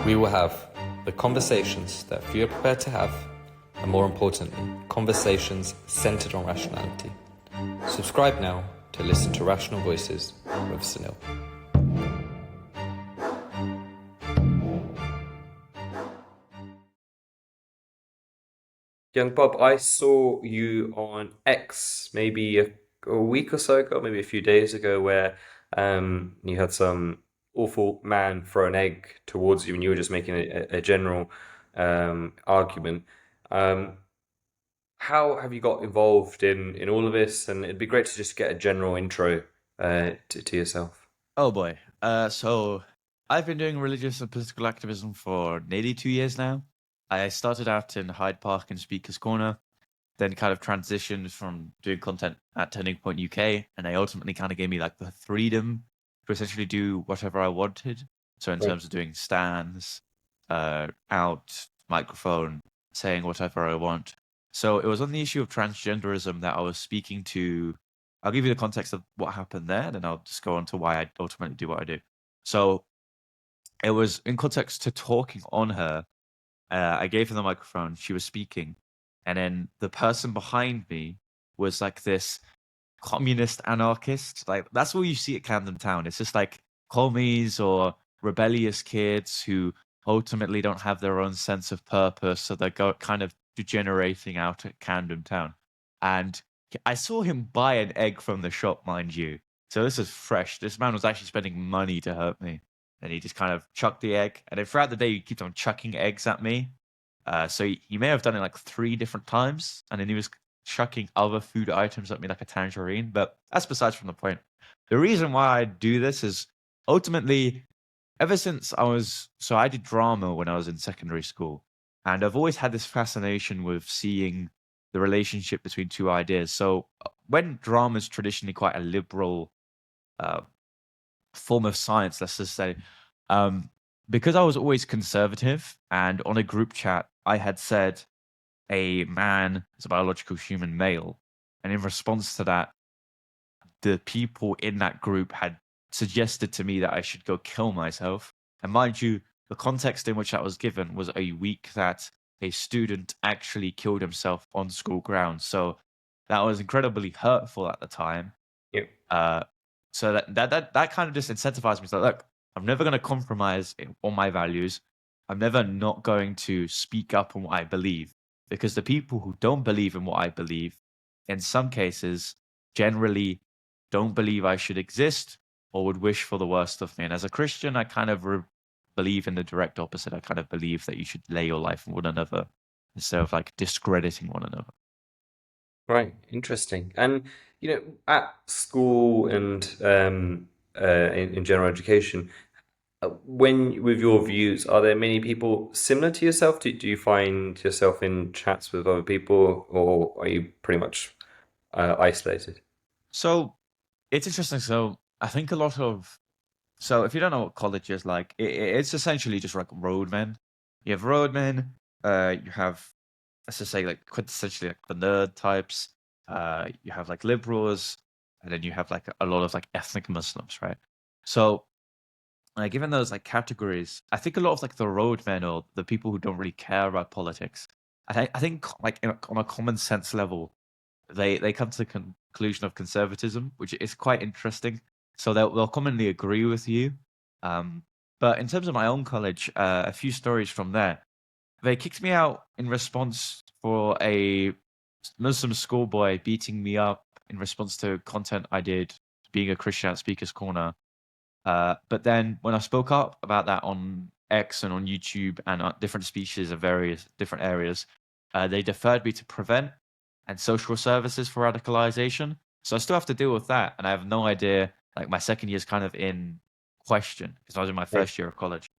We will have the conversations that few are prepared to have, and more importantly, conversations centered on rationality. Subscribe now to listen to Rational Voices with Sunil. Young Bob, I saw you on X maybe a week or so ago, maybe a few days ago, where you had some awful man throw an egg towards you, and you were just making a general argument. Um, how have you got involved in all of this? And it'd be great to just get a general intro to yourself. Oh boy. So I've been doing religious and political activism for nearly 2 years now. I started out in Hyde Park and Speaker's Corner, then kind of transitioned from doing content at Turning Point UK, and they ultimately kind of gave me like the freedom to essentially do whatever I wanted. So in Right. terms of doing stands, out, microphone, saying whatever I want. So it was on the issue of transgenderism that I was speaking to. I'll give you the context of what happened there, then I'll just go on to why I ultimately do what I do. So it was in context to talking on her. I gave her the microphone. She was speaking, and then the person behind me was like this communist anarchist. Like that's what you see at Camden Town. It's just like commies or rebellious kids who ultimately don't have their own sense of purpose, so they're kind of degenerating out at Camden Town. And I saw him buy an egg from the shop, mind you. So this is fresh. This man was actually spending money to hurt me. And he just kind of chucked the egg. And then throughout the day, he keeps on chucking eggs at me. So he may have done it like 3 different times. And then he was chucking other food items at me like a tangerine. But that's besides from the point. The reason why I do this is ultimately, ever since I did drama when I was in secondary school. And I've always had this fascination with seeing the relationship between two ideas. So when drama is traditionally quite a liberal uh, form of science, let's just say, um, because I was always conservative, and on a group chat, I had said a man is a biological human male, and in response to that, the people in that group had suggested to me that I should go kill myself. And mind you, the context in which that was given was a week that a student actually killed himself on school grounds. So that was incredibly hurtful at the time. Yeah. So that kind of just incentivized me. So look, I'm never going to compromise on my values. I'm never not going to speak up on what I believe, because the people who don't believe in what I believe, in some cases, generally don't believe I should exist or would wish for the worst of me. And as a Christian, I kind of believe in the direct opposite. I kind of believe that you should lay your life on one another instead of like discrediting one another. Right, interesting. And at school and in general education, when with your views, are there many people similar to yourself? Do you find yourself in chats with other people, or are you pretty much isolated? So it's interesting. So I think a lot of if you don't know what college is like, it's essentially just like roadmen. You have roadmen. You have, let's just say, like quintessentially like the nerd types. You have like liberals, and then you have like a lot of like ethnic Muslims, right? So, given those like categories, I think a lot of like the roadmen or the people who don't really care about politics, I think like on a common sense level, they come to the conclusion of conservatism, which is quite interesting. So they'll commonly agree with you. Um, but in terms of my own college, a few stories from there. They kicked me out in response for a Muslim schoolboy beating me up in response to content I did being a Christian at Speaker's Corner. But then when I spoke up about that on X and on YouTube and different speeches of various different areas, they deferred me to prevent and social services for radicalization. So I still have to deal with that, and I have no idea. Like my second year is kind of in question because I was in my Right. first year of college.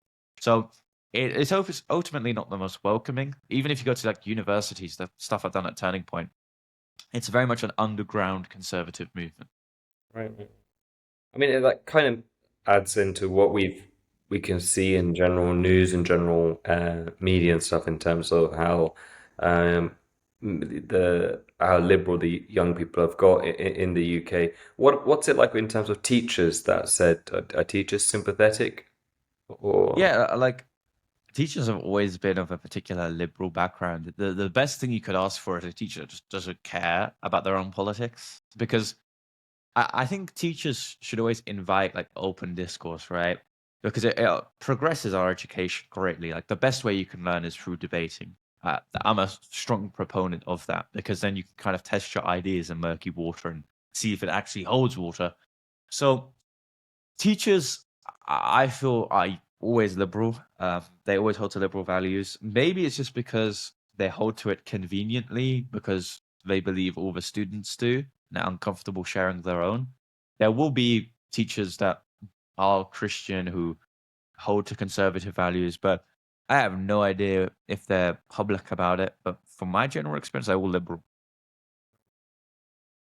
So it's ultimately not the most welcoming. Even if you go to like universities, the stuff I've done at Turning Point, it's very much an underground conservative movement. Right, right. I mean, that kind of adds into what we can see in general news and general media and stuff in terms of how um, the how liberal the young people have got in the UK. What's it like in terms of teachers that said are teachers sympathetic or Yeah, like teachers have always been of a particular liberal background. The best thing you could ask for is a teacher that just doesn't care about their own politics. Because I think teachers should always invite like open discourse, right? Because it progresses our education greatly. Like the best way you can learn is through debating. I'm a strong proponent of that because then you can kind of test your ideas in murky water and see if it actually holds water. So teachers, I feel, are always liberal. They always hold to liberal values. Maybe it's just because they hold to it conveniently because they believe all the students do and they're uncomfortable sharing their own. There will be teachers that are Christian who hold to conservative values, but I have no idea if they're public about it. But from my general experience, they're all liberal.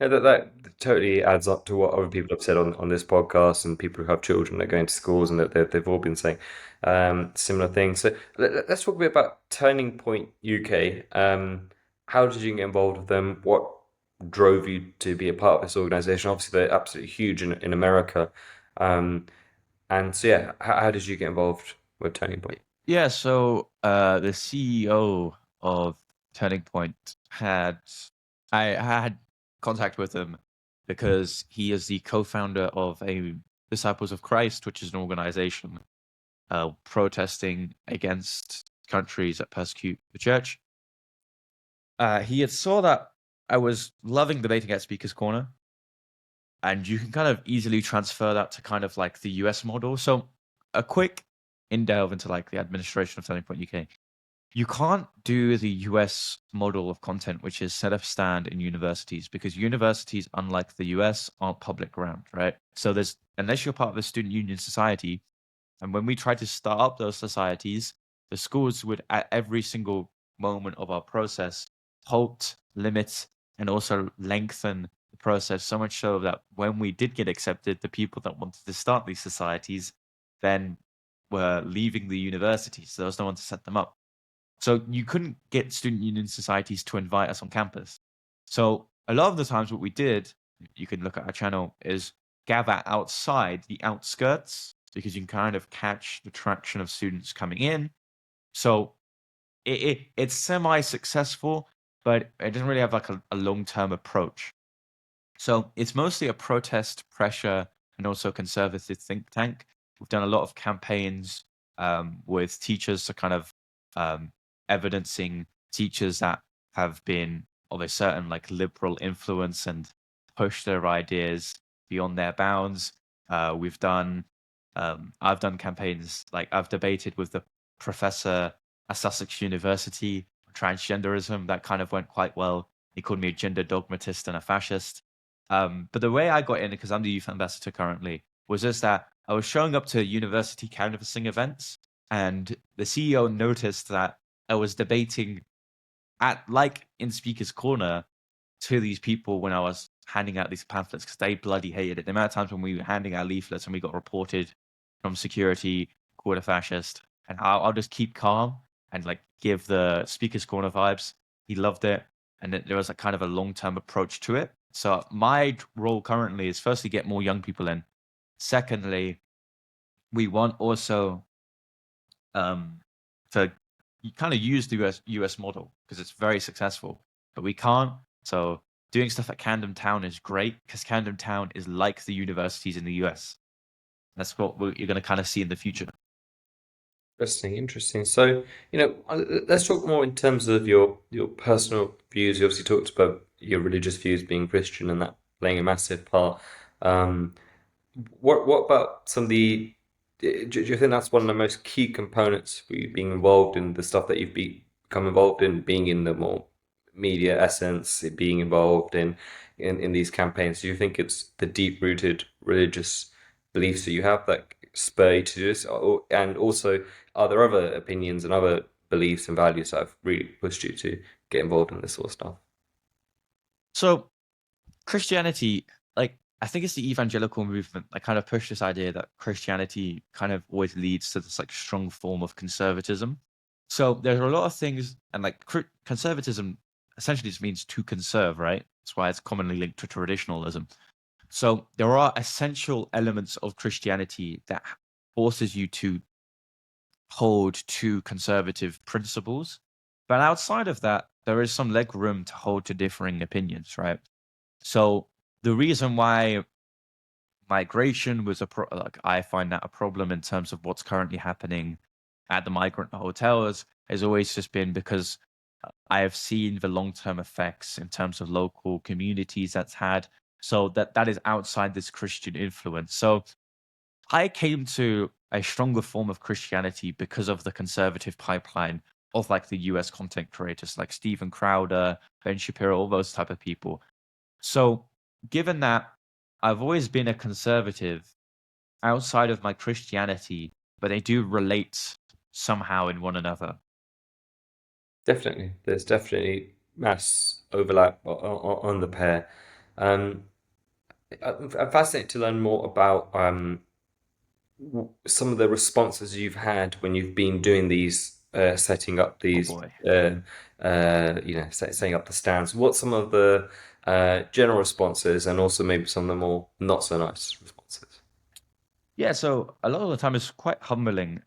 Yeah, that totally adds up to what other people have said on this podcast and people who have children that go into schools and that they've all been saying similar things. So let's talk a bit about Turning Point UK. How did you get involved with them? What drove you to be a part of this organization? Obviously, they're absolutely huge in America. Um, and so, yeah, how did you get involved with Turning Point? Yeah, so the CEO of Turning Point had I had contact with him because he is the co-founder of a Disciples of Christ, which is an organization protesting against countries that persecute the church. He had saw that I was loving debating at Speaker's Corner, and you can kind of easily transfer that to kind of like the US model. So a quick in delve into like the administration of Turning Point UK. You can't do the US model of content, which is set up stand in universities, because universities, unlike the US, aren't public ground, right? So there's, unless you're part of a student union society, and when we tried to start up those societies, the schools would, at every single moment of our process, halt, limit, and also lengthen the process so much so that when we did get accepted, the people that wanted to start these societies then were leaving the university. So there was no one to set them up. So you couldn't get student union societies to invite us on campus. So a lot of the times what we did, you can look at our channel, is gather outside the outskirts because you can kind of catch the traction of students coming in. So it's semi-successful, but it doesn't really have like a long-term approach. So it's mostly a protest pressure and also conservative think tank. We've done a lot of campaigns with teachers to kind of um, evidencing teachers that have been of a certain like liberal influence and push their ideas beyond their bounds. We've done, I've done campaigns like I've debated with the professor at Sussex University transgenderism. That kind of went quite well. He called me a gender dogmatist and a fascist. But the way I got in, because I'm the youth ambassador currently, was just that I was showing up to university canvassing events, and the CEO noticed that I was debating at like in Speaker's Corner to these people when I was handing out these pamphlets because they bloody hated it. The amount of times when we were handing out leaflets and we got reported from security, called a fascist, and I'll just keep calm and like give the Speaker's Corner vibes. He loved it, and there was a kind of a long-term approach to it. So my role currently is firstly get more young people in. Secondly, we want also to kind of use the US model because it's very successful, but we can't. So doing stuff at Camden Town is great because Camden Town is like the universities in the US. That's what you're going to kind of see in the future. Interesting, interesting. So, let's talk more in terms of your personal views. You obviously talked about your religious views being Christian and that playing a massive part. Um, what about some of the? Do you think that's one of the most key components for you being involved in the stuff that become involved in, being in the more media essence, being involved in these campaigns? Do you think it's the deep-rooted religious beliefs that you have that spur you to do this, and also are there other opinions and other beliefs and values that have really pushed you to get involved in this sort of stuff? So Christianity, like I think it's the evangelical movement that kind of pushed this idea that Christianity kind of always leads to this like strong form of conservatism. So there are a lot of things, and like conservatism essentially just means to conserve, right? That's why it's commonly linked to traditionalism. So there are essential elements of Christianity that forces you to hold to conservative principles. But outside of that, there is some leg room to hold to differing opinions, right? So the reason why migration was like I find that a problem in terms of what's currently happening at the migrant hotels has always just been because I have seen the long-term effects in terms of local communities that's had. So that is outside this Christian influence. So I came to a stronger form of Christianity because of the conservative pipeline of like the US content creators like Steven Crowder, Ben Shapiro, all those type of people. So given that I've always been a conservative outside of my Christianity, but they do relate somehow in one another. Definitely, there's definitely mass overlap on the pair. Um, I'm fascinated to learn more about some of the responses you've had when you've been doing these, setting up Oh these, boy. setting up the stands. What's some of the general responses, and also maybe some of the more not so nice responses? Yeah, so a lot of the time it's quite humbling.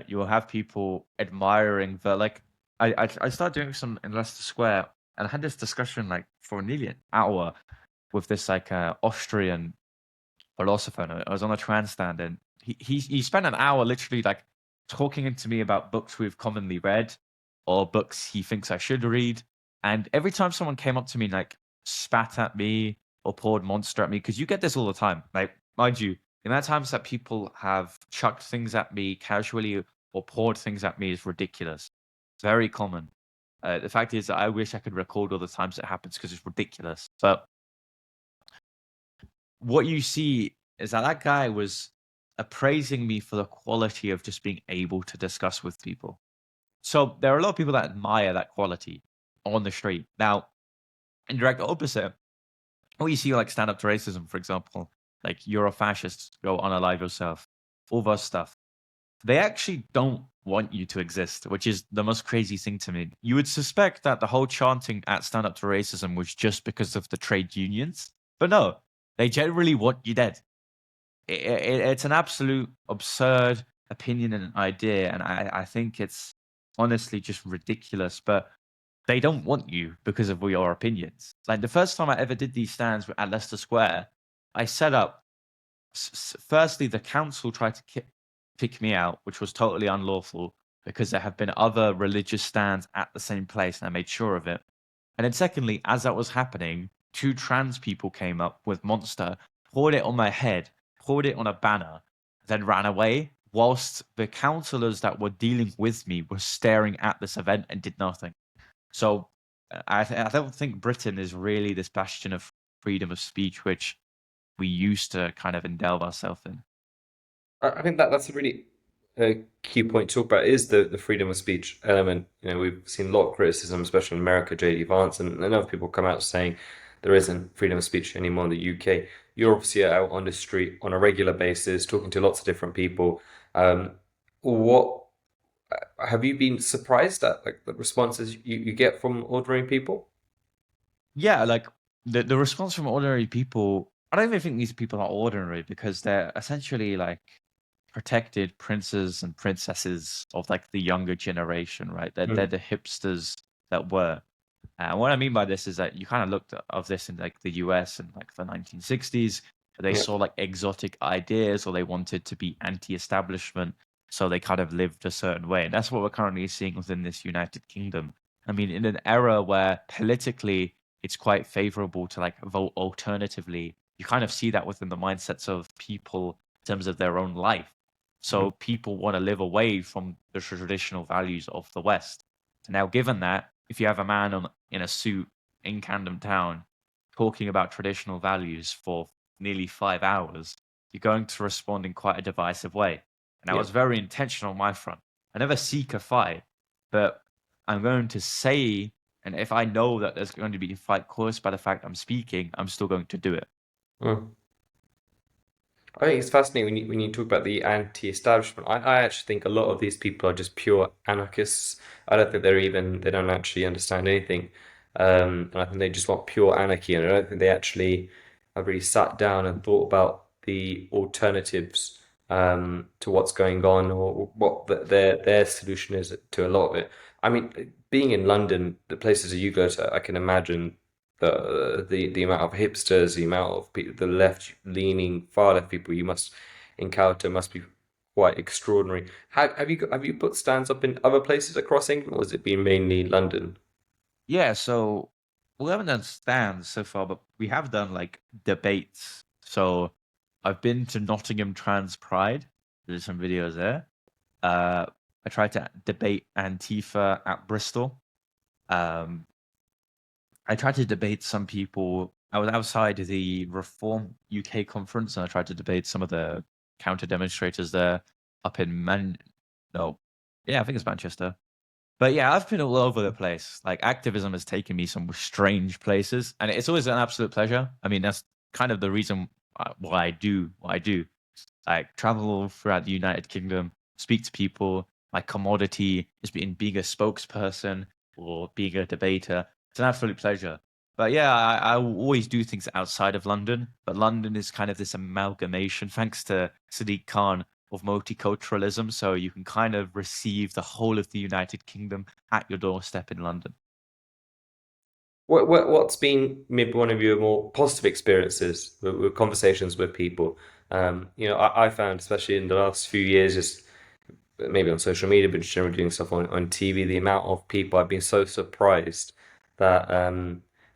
You'll have people admiring the like. I started doing some in Leicester Square, and I had this discussion like for nearly an hour with this like Austrian philosopher. And I was on a trans stand, and he spent an hour literally like talking to me about books we've commonly read or books he thinks I should read. And every time someone came up to me and like spat at me or poured monster at me, because you get this all the time. Like, mind you, the amount of times that people have chucked things at me casually or poured things at me is ridiculous. It's very common. The fact is that I wish I could record all the times it happens because it's ridiculous. But what you see is that that guy was appraising me for the quality of just being able to discuss with people. So there are a lot of people that admire that quality on the street. Now, in direct opposite, what you see like stand up to racism, for example, like you're a fascist, go unalive yourself, all that stuff. They actually don't want you to exist, which is the most crazy thing to me. You would suspect that the whole chanting at stand up to racism was just because of the trade unions, but no, they generally want you dead. It's an absolute absurd opinion and idea, and I think it's honestly just ridiculous. But they don't want you because of your opinions. Like the first time I ever did these stands at Leicester Square, I set up. Firstly, the council tried to kick me out, which was totally unlawful because there have been other religious stands at the same place, and I made sure of it. And then, secondly, as that was happening, two trans people came up with Monster, poured it on my head, poured it on a banner, then ran away, whilst the councillors that were dealing with me were staring at this event and did nothing. So I don't think Britain is really this bastion of freedom of speech, which we used to kind of indulge ourselves in. I think that's a really key point to talk about is the freedom of speech element. You know, we've seen a lot of criticism, especially in America, J.D. Vance, and other people come out saying there isn't freedom of speech anymore in the UK. You're obviously out on the street on a regular basis, talking to lots of different people. What have you been surprised at, like the responses you get from ordinary people? Yeah, like the response from ordinary people, I don't even think these people are ordinary because they're essentially like protected princes and princesses of like the younger generation, right? They're Mm, the hipsters that were. And what I mean by this is that you kind of looked of this in like the US in like the 1960s. They yeah. saw like exotic ideas or they wanted to be anti-establishment. So they kind of lived a certain way. And that's what we're currently seeing within this United Kingdom. I mean, in an era where politically it's quite favorable to like vote alternatively, you kind of see that within the mindsets of people in terms of their own life. Mm. So people want to live away from the traditional values of the West. Now, given that, if you have a man in a suit in Camden Town talking about traditional values for nearly 5 hours, you're going to respond in quite a divisive way. And I Yeah. was very intentional on my front. I never seek a fight, but I'm going to say, and if I know that there's going to be a fight caused by the fact I'm speaking, I'm still going to do it. Mm. I think it's fascinating when you talk about the anti-establishment. I actually think a lot of these people are just pure anarchists. I don't think they don't actually understand anything. And I think they just want pure anarchy. And I don't think they actually have really sat down and thought about the alternatives to what's going on or what their solution is to a lot of it. I mean, being in London, the places that you go to, I can imagine the amount of hipsters, the amount of people, the left leaning, far left people you must encounter must be quite extraordinary. Have you put stands up in other places across England, or has it been mainly London? Yeah, so we haven't done stands so far, but we have done like debates. So I've been to Nottingham Trans Pride. There's some videos there. Uh, I tried to debate Antifa at Bristol. Um, I tried to debate some people. I was outside the Reform UK conference, and I tried to debate some of the counter demonstrators there up in No, yeah, I think it's Manchester. But yeah, I've been all over the place. Like activism has taken me some strange places, and it's always an absolute pleasure. I mean, that's kind of the reason why I do what I do. Like travel throughout the United Kingdom, speak to people. My commodity is being a spokesperson or being a debater. It's an absolute pleasure. But yeah, I will always do things outside of London. But London is kind of this amalgamation, thanks to Sadiq Khan, of multiculturalism. So you can kind of receive the whole of the United Kingdom at your doorstep in London. What's been maybe one of your more positive experiences with conversations with people? I found, especially in the last few years, just maybe on social media, but just generally doing stuff on TV, the amount of people I've been so surprised that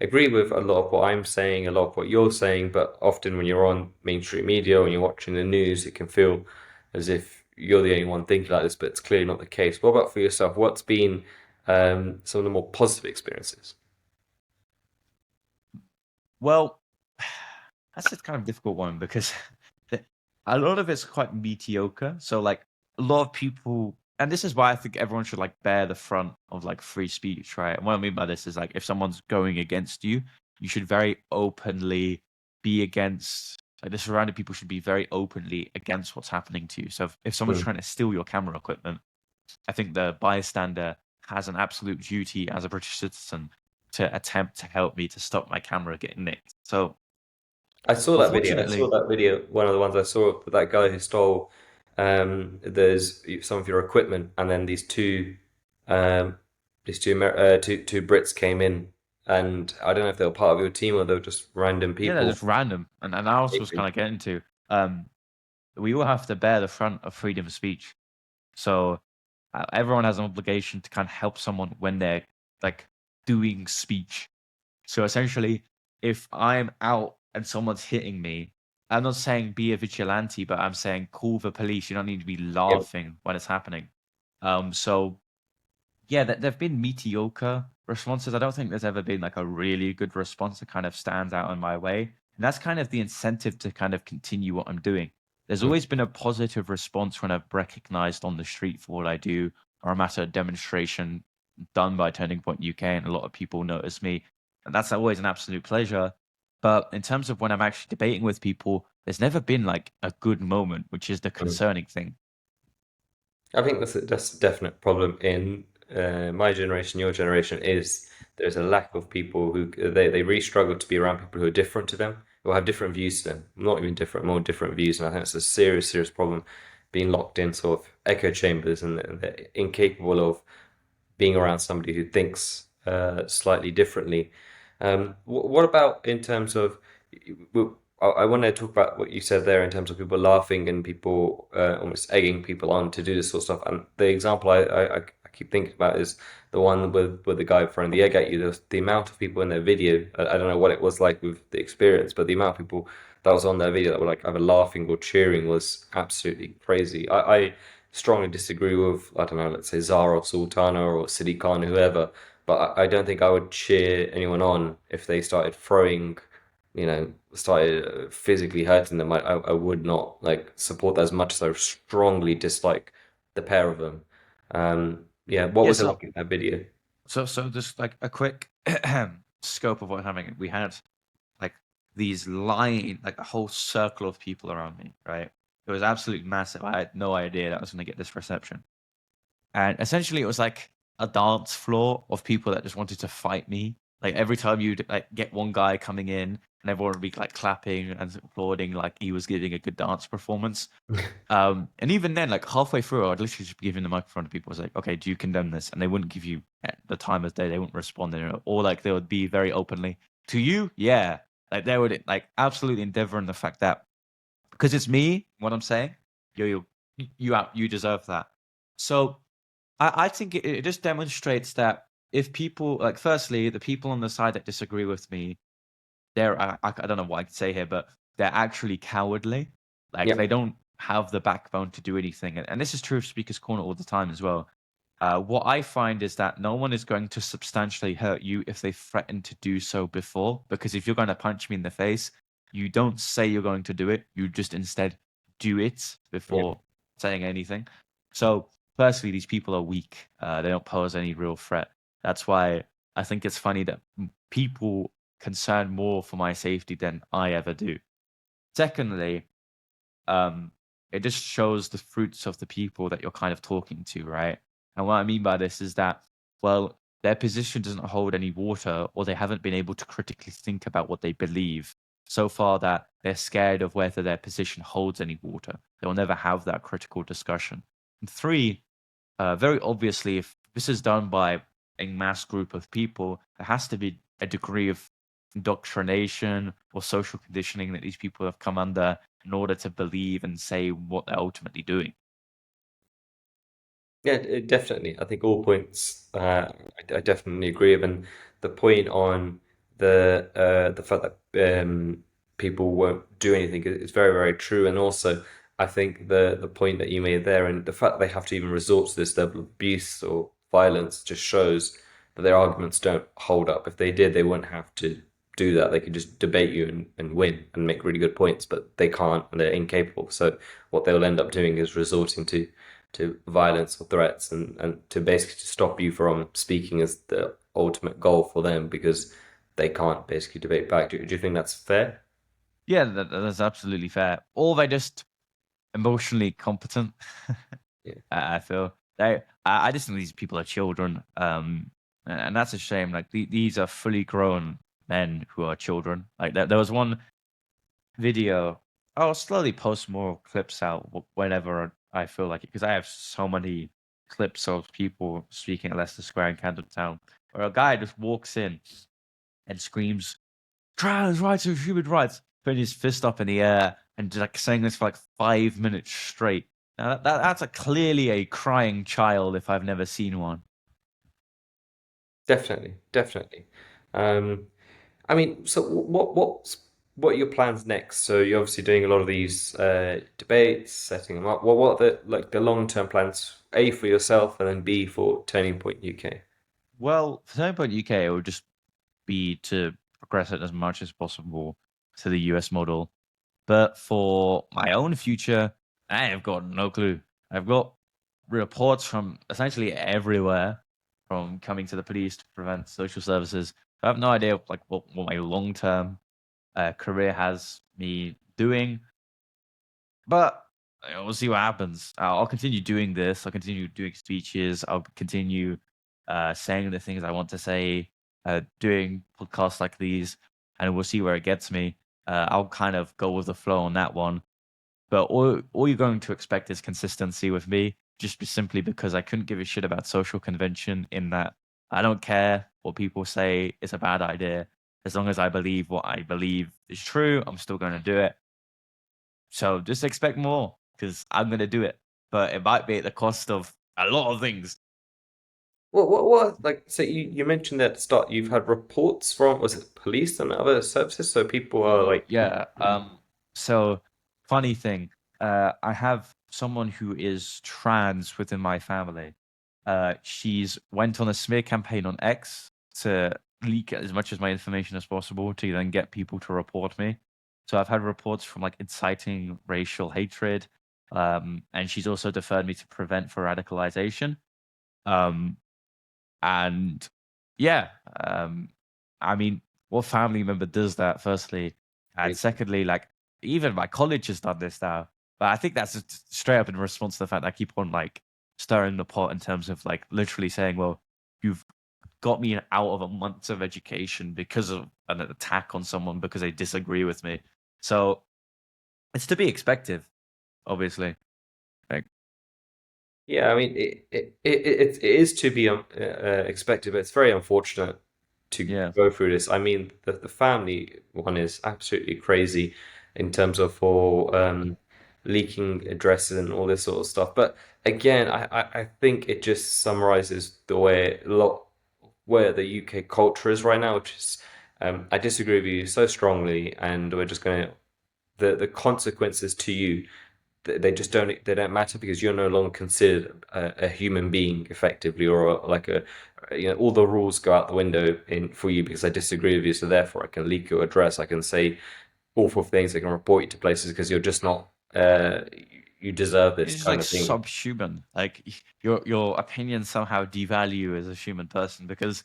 agree with a lot of what I'm saying, a lot of what you're saying, but often when you're on mainstream media, when you're watching the news, it can feel as if you're the only one thinking like this, but it's clearly not the case. What about for yourself? What's been some of the more positive experiences? Well, that's a kind of difficult one because a lot of it's quite mediocre. So like a lot of people, and this is why I think everyone should like bear the front of like free speech, right? And what I mean by this is like if someone's going against you, you should very openly be against. Like the surrounding people should be very openly against what's happening to you. So if someone's Mm. trying to steal your camera equipment, I think the bystander has an absolute duty as a British citizen to attempt to help me to stop my camera getting nicked. So I saw that video. I saw unfortunately, that video. One of the ones I saw with that guy who stole there's some of your equipment, and then um, two Brits came in, and I don't know if they were part of your team or they were just random yeah, they're people. just random. And I also was kind of getting to, um, we all have to bear the front of freedom of speech. So everyone has an obligation to kind of help someone when they're like doing speech. So essentially, if I'm out and someone's hitting me, I'm not saying be a vigilante, but I'm saying call the police. You don't need to be Yeah. laughing when it's happening. So yeah, there've been mediocre responses. I don't think there's ever been like a really good response that kind of stands out in my way. And that's kind of the incentive to kind of continue what I'm doing. There's Mm. always been a positive response when I've recognized on the street for what I do, or I'm at a demonstration done by Turning Point UK, and a lot of people notice me. And that's always an absolute pleasure. But in terms of when I'm actually debating with people, there's never been like a good moment, which is the Mm. concerning thing. I think that's a definite problem in my generation, your generation, is there's a lack of people who they really struggle to be around people who are different to them, who have different views to them. Not even different, more different views. And I think it's a serious, serious problem being locked in sort of echo chambers and they're incapable of being around somebody who thinks slightly differently. What about in terms of? I want to talk about what you said there in terms of people laughing and people almost egging people on to do this sort of stuff. And the example I keep thinking about is the one with the guy throwing the egg at you. The amount of people in their video. I don't know what it was like with the experience, but the amount of people that was on their video that were like either laughing or cheering was absolutely crazy. I strongly disagree with, I don't know, let's say Zara or Sultana or Sidi Khan, whoever, but I don't think I would cheer anyone on if they started throwing, started physically hurting them. I would not like support that as much as I strongly dislike the pair of them. Yeah, what Yeah, was it so like in that video? so just like a quick scope of what happening. We had like these like a whole circle of people around me, right? It was absolutely massive. I had no idea that I was going to get this reception. And essentially, it was like a dance floor of people that just wanted to fight me. Like every time you'd like get one guy coming in and everyone would be like clapping and applauding like he was giving a good dance performance. And even then, like halfway through, I'd literally just be giving the microphone to people. I was like, okay, do you condemn this? And they wouldn't give you the time of day. They wouldn't respond, or like they would be very openly to you. Yeah, like they would like absolutely endeavor in the fact that because it's me, what I'm saying, you deserve that. So I think it just demonstrates that if people like, firstly, the people on the side that disagree with me, I don't know what I could say here, but they're actually cowardly. Like Yeah, they don't have the backbone to do anything, and this is true of Speaker's Corner all the time as well. What I find is that no one is going to substantially hurt you if they threaten to do so before, because if you're going to punch me in the face, you don't say you're going to do it. You just instead do it yeah. before saying anything. So, firstly, these people are weak. They don't pose any real threat. That's why I think it's funny that people concern more for my safety than I ever do. Secondly, um, it just shows the fruits of the people that you're kind of talking to, right? And what I mean by this is that, well, their position doesn't hold any water, or they haven't been able to critically think about what they believe so far that they're scared of whether their position holds any water. They'll never have that critical discussion. And three, very obviously, if this is done by a mass group of people, there has to be a degree of indoctrination or social conditioning that these people have come under in order to believe and say what they're ultimately doing. Yeah, definitely. I think all points I definitely agree with, and the point on the fact that people won't do anything is very, very true. And also, I think the point that you made there, and the fact that they have to even resort to this level of abuse or violence, just shows that their arguments don't hold up. If they did, they wouldn't have to do that. They could just debate you and win and make really good points, but they can't, and they're incapable. So what they'll end up doing is resorting to violence or threats and to basically to stop you from speaking is the ultimate goal for them because they can't basically debate back. Do you think that's fair? Yeah, that's absolutely fair. Or they're just emotionally competent. Yeah, I feel I just think these people are children, and that's a shame. Like these are fully grown men who are children. Like there was one video. I'll slowly post more clips out whenever I feel like it, because I have so many clips of people speaking at Leicester Square in Camden Town, where a guy just walks in and screams, "Trans rights are human rights," putting his fist up in the air and just, like saying this for like 5 minutes straight. Now that's clearly a crying child if I've never seen one. definitely, definitely. Um, I mean, so what are your plans next? So you're obviously doing a lot of these debates, setting them up. What are the like the long-term plans? A for yourself and then B for Turning Point UK. Well, for Turning Point UK, it would just be to progress it as much as possible to the US model. But for my own future, I have got no clue. I've got reports from essentially everywhere, from coming to the police to prevent social services. I have no idea like what my long term career has me doing, but we'll see what happens. I'll continue doing this. I'll continue doing speeches. I'll continue saying the things I want to say, doing podcasts like these, and we'll see where it gets me. I'll kind of go with the flow on that one. But all you're going to expect is consistency with me, simply because I couldn't give a shit about social convention. In that, I don't care what people say is a bad idea. As long as I believe what I believe is true, I'm still going to do it. So just expect more because I'm going to do it. But it might be at the cost of a lot of things. What like so you mentioned at the start you've had reports from was it police and other services so people are Oh, like yeah. So funny thing, I have someone who is trans within my family. She's went on a smear campaign on X to leak as much of my information as possible to then get people to report me. So I've had reports from like inciting racial hatred, and she's also deferred me to prevent for radicalization. Um, and yeah, I mean, what family member does that, firstly? And secondly, like, even my college has done this now. But I think that's just straight up in response to the fact that I keep on like stirring the pot in terms of like literally saying, well, you've got me out of a month of education because of an attack on someone because they disagree with me. So it's to be expected, obviously. Like, Yeah, I mean, it is to be expected, but it's very unfortunate to yeah. go through this. I mean, the family one is absolutely crazy in terms of for leaking addresses and all this sort of stuff. But again, I think it just summarizes the way a lot where the UK culture is right now, which is I disagree with you so strongly, and we're just going to the consequences to you they just don't matter because you're no longer considered a human being effectively or like a all the rules go out the window in for you because I disagree with you, so therefore I can leak your address, I can say awful things, I can report you to places because you're just not you deserve this It's just kind like of thing. subhuman. Like your opinions somehow devalue you as a human person because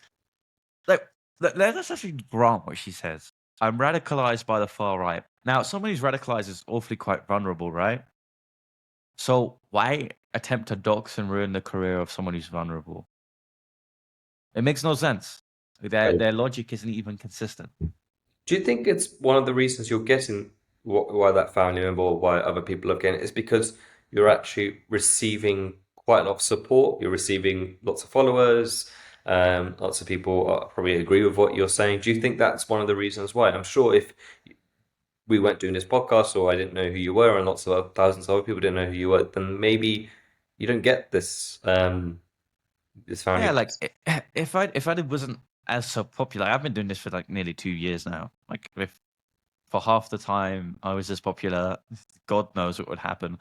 like let's actually grant what she says. I'm radicalized by the far right. Now, someone who's radicalized is awfully quite vulnerable, right? So why attempt to dox and ruin the career of someone who's vulnerable? It makes no sense. Their logic isn't even consistent. Do you think it's one of the reasons you're getting why that family member or why other people are getting it is because you're actually receiving quite a lot of support, you're receiving lots of followers, lots of people probably agree with what you're saying. Do you think that's one of the reasons why? I'm sure if we weren't doing this podcast or I didn't know who you were and lots of thousands of other people didn't know who you were, then maybe you don't get this family Yeah, base. like if I wasn't as so popular, I've been doing this for like nearly 2 years now. Like if for half the time I was as popular, God knows what would happen.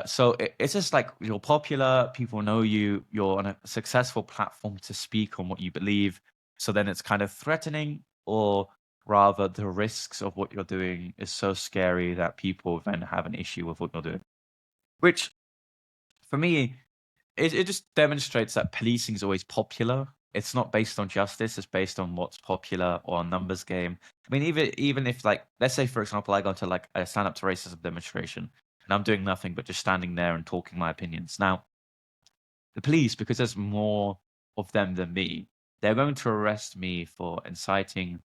So it's just like you're popular, people know you, you're on a successful platform to speak on what you believe. So then it's kind of threatening, or rather, the risks of what you're doing is so scary that people then have an issue with what you're doing. Which, for me, it just demonstrates that policing is always popular. It's not based on justice, it's based on what's popular or a numbers game. I mean, even if like let's say for example I go to like a stand up to racism demonstration and I'm doing nothing but just standing there and talking my opinions. Now, the police, because there's more of them than me, they're going to arrest me for inciting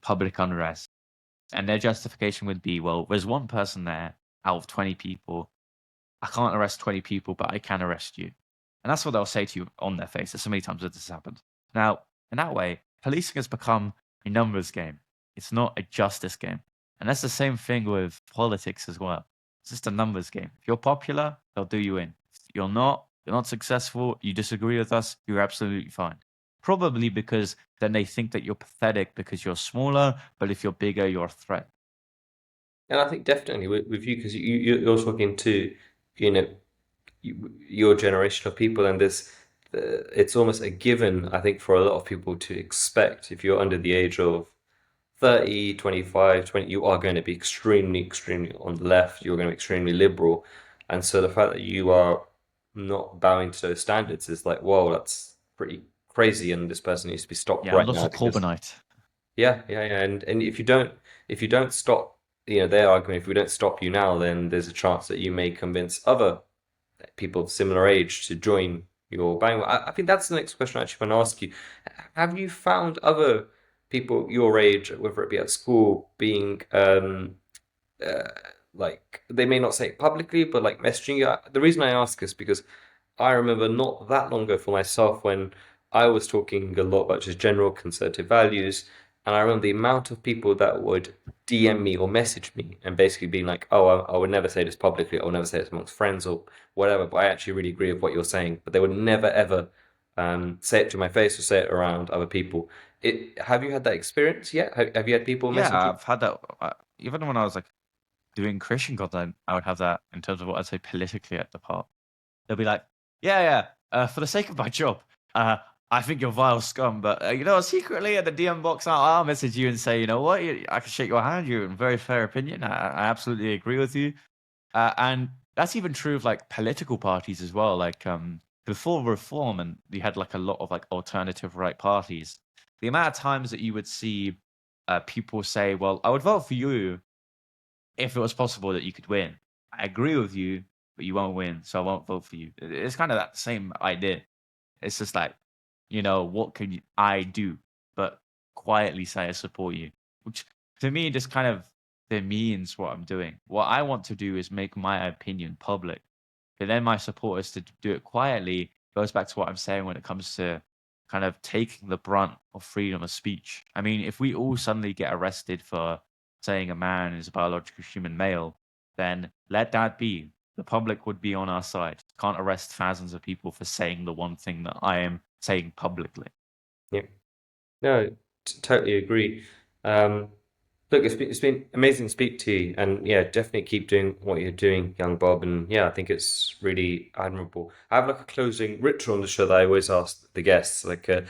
public unrest. And their justification would be, well, there's one person there out of 20 people. I can't arrest 20 people, but I can arrest you. And that's what they'll say to you on their face. There's so many times that this has happened. Now, in that way, policing has become a numbers game. It's not a justice game. And that's the same thing with politics as well. It's just a numbers game. If you're popular, they'll do you in. If you're not successful, you disagree with us, you're absolutely fine. Probably because then they think that you're pathetic because you're smaller, but if you're bigger, you're a threat. And I think definitely with you because you're talking to you know your generation of people, and this it's almost a given, I think, for a lot of people to expect if you're under the age of 30, 25, 20, you are going to be extremely, extremely on the left, you're going to be extremely liberal. And so the fact that you are not bowing to those standards is like, whoa, that's pretty crazy, and this person needs to be stopped Yeah, right lots now of because Corbynite. yeah. And if you don't stop, their argument, if we don't stop you now, then there's a chance that you may convince other people of similar age to join your band. I think that's the next question I actually want to ask you. Have you found other people your age, whether it be at school, being uh, like they may not say it publicly, but like messaging you? The reason I ask is because I remember not that long ago for myself when I was talking a lot about just general conservative values, and I remember the amount of people that would DM me or message me and basically being like, "Oh, I would never say this publicly. I would never say this amongst friends or whatever." But I actually really agree with what you're saying. But they would never ever say it to my face or say it around other people. Have you had that experience yet? Have you had people Yeah, message you? I've had that. Even when I was like doing Christian content, I would have that in terms of what I'd say politically at the part. They'll be like, "Yeah, yeah, for the sake of my job, uh, I think you're vile scum, but secretly at the DM box, I'll message you and say, you know what, I can shake your hand. You're a very fair opinion. I absolutely agree with you." And that's even true of like political parties as well. Like before reform, and you had like a lot of like alternative right parties. The amount of times that you would see people say, "Well, I would vote for you if it was possible that you could win. I agree with you, but you won't win, so I won't vote for you." It's kind of that same idea. It's just like what can I do but quietly say I support you, which to me just kind of demeans what I'm doing. What I want to do is make my opinion public, but then my supporters to do it quietly goes back to what I'm saying when it comes to kind of taking the brunt of freedom of speech. I mean, if we all suddenly get arrested for saying a man is a biological human male, then let that be. The public would be on our side. Can't arrest thousands of people for saying the one thing that I am saying publicly. Yeah. No, totally agree. Um, Look, it's been amazing to speak to you, and yeah, definitely keep doing what you're doing, young Bob. And yeah, I think it's really admirable. I have like a closing ritual on the show that I always ask the guests, like a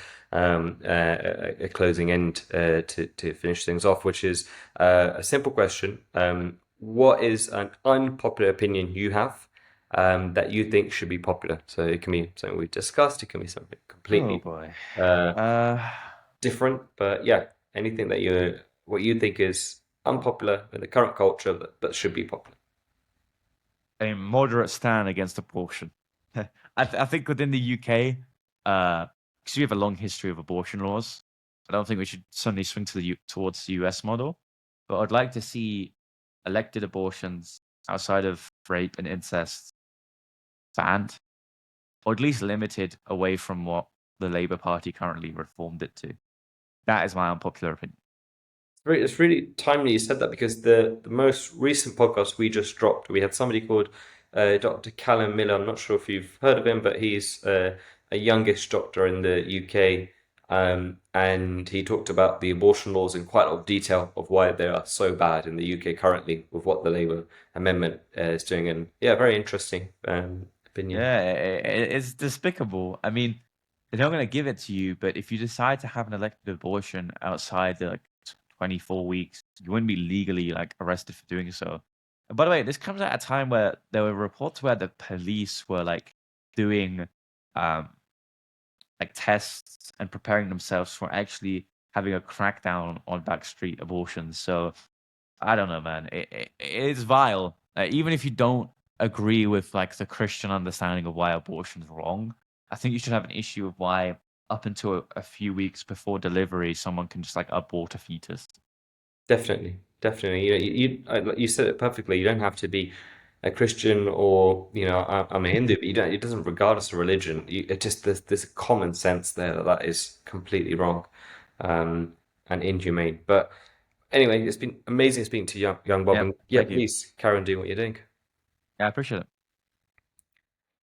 closing end to finish things off, which is a simple question. What is an unpopular opinion you have that you think should be popular? So it can be something we've discussed, it can be something Oh completely boy. uh, Uh, different, but yeah, anything that you what you think is unpopular in the current culture but should be popular. a moderate stand against abortion. I think within the UK, because we have a long history of abortion laws, I don't think we should suddenly swing to towards the US model. But I'd like to see elected abortions outside of rape and incest banned, or at least limited away from what the Labour Party currently reformed it to. That is my unpopular opinion. It's really timely you said that because the most recent podcast we just dropped, we had somebody called Dr. Callum Miller. I'm not sure if you've heard of him, but he's a youngish doctor in the UK. And he talked about the abortion laws in quite a lot of detail of why they are so bad in the UK currently with what the Labour amendment is doing. And yeah, very interesting opinion. Yeah, it's despicable. I mean, they're not going to give it to you, but if you decide to have an elective abortion outside the 24 weeks, you wouldn't be legally like arrested for doing so. And by the way, this comes at a time where there were reports where the police were like doing um like tests and preparing themselves for actually having a crackdown on backstreet abortions. So I don't know, man. It's vile. Even if you don't agree with like the Christian understanding of why abortion is wrong, I think you should have an issue of why up until a few weeks before delivery, someone can just like abort a fetus. Definitely, definitely. You said it perfectly. You don't have to be a Christian or I'm a Hindu, but you don't. It doesn't regardless of religion. It just there's common sense there that is completely wrong, and inhumane. But anyway, it's been amazing speaking to young Bob, Yep. and yeah, Thank you. please carry on doing what you're doing. Yeah, I appreciate it.